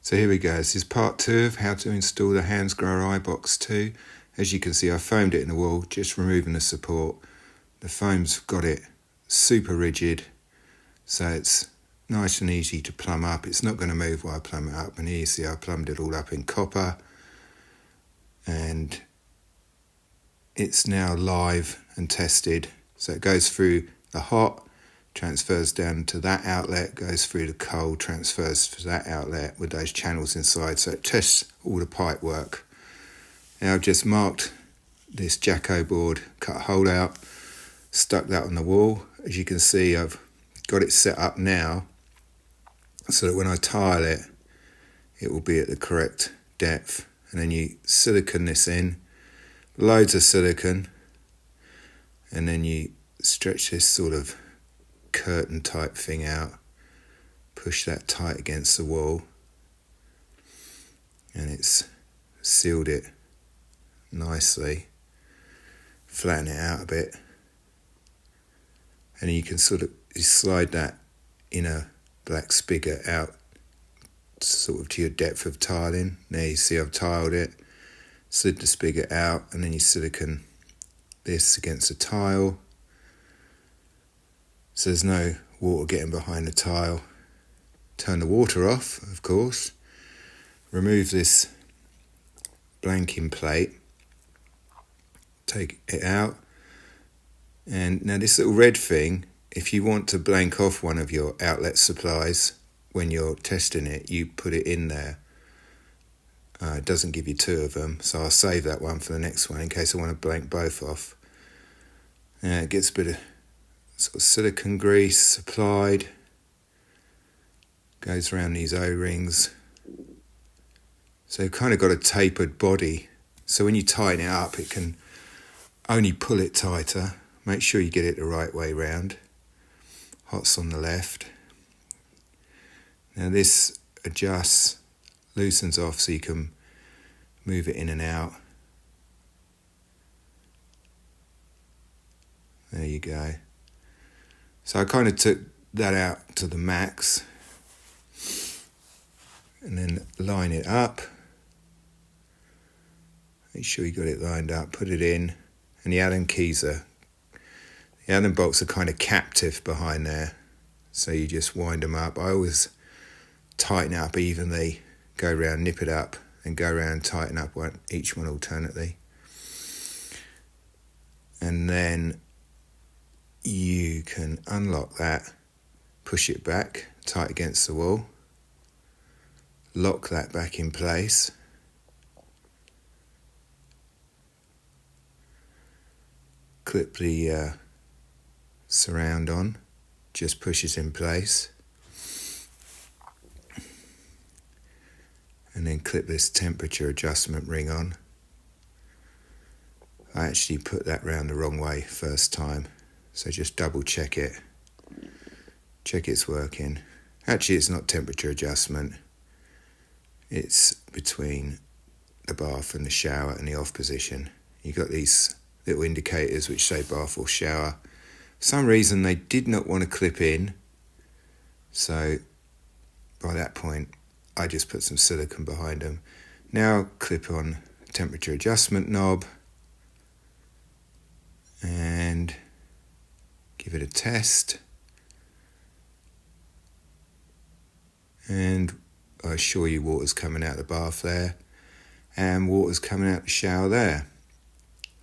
So here we go. This is part 2 of how to install the Hans Grohe iBox 2. As you can see, I foamed it in the wall, just removing the support. The foam's got it super rigid, so it's nice and easy to plumb up. It's not going to move while I plumb it up. And here you see I plumbed it all up in copper. And it's now live and tested. So it goes through the hot, transfers down to that outlet, goes through the cold, transfers to that outlet with those channels inside, so it tests all the pipe work. Now I've just marked this Jacko board, cut a hole out, stuck that on the wall. As you can see, I've got it set up now so that when I tile it, it will be at the correct depth. And then you silicone this in, loads of silicone, and then you stretch this sort of curtain type thing out, push that tight against the wall, and it's sealed it nicely. Flatten it out a bit, and you can sort of slide that inner black spigot out sort of to your depth of tiling. There you see I've tiled it, slid the spigot out, and then you silicone this against the tile so there's no water getting behind the tile. Turn the water off, of course. Remove this blanking plate, take it out, and now this little red thing, if you want to blank off one of your outlet supplies when you're testing it, you put it in there. It doesn't give you two of them, so I'll save that one for the next one in case I want to blank both off. It gets a bit of sort of silicone grease applied, goes around these O-rings. So you've kind of got a tapered body, so when you tighten it up it can only pull it tighter. Make sure you get it the right way round. Hot's on the left. Now this adjusts, loosens off so you can move it in and out. There you go. So I kind of took that out to the max and then line it up. Make sure you got it lined up, put it in, and the Allen bolts are kind of captive behind there, so you just wind them up. I always tighten it up evenly, go around, nip it up, and go around, tighten up each one alternately. And then you can unlock that, push it back tight against the wall, lock that back in place, clip the surround on, just pushes in place, and then clip this temperature adjustment ring on. I actually put that round the wrong way first time, so just double check it, check it's working. Actually it's not temperature adjustment, it's between the bath and the shower and the off position. You've got these little indicators which say bath or shower. For some reason they did not want to clip in, so by that point I just put some silicone behind them. Now clip on temperature adjustment knob and give it a test, and I assure you water's coming out of the bath there and water's coming out the shower there.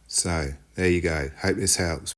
So there you go, hope this helps.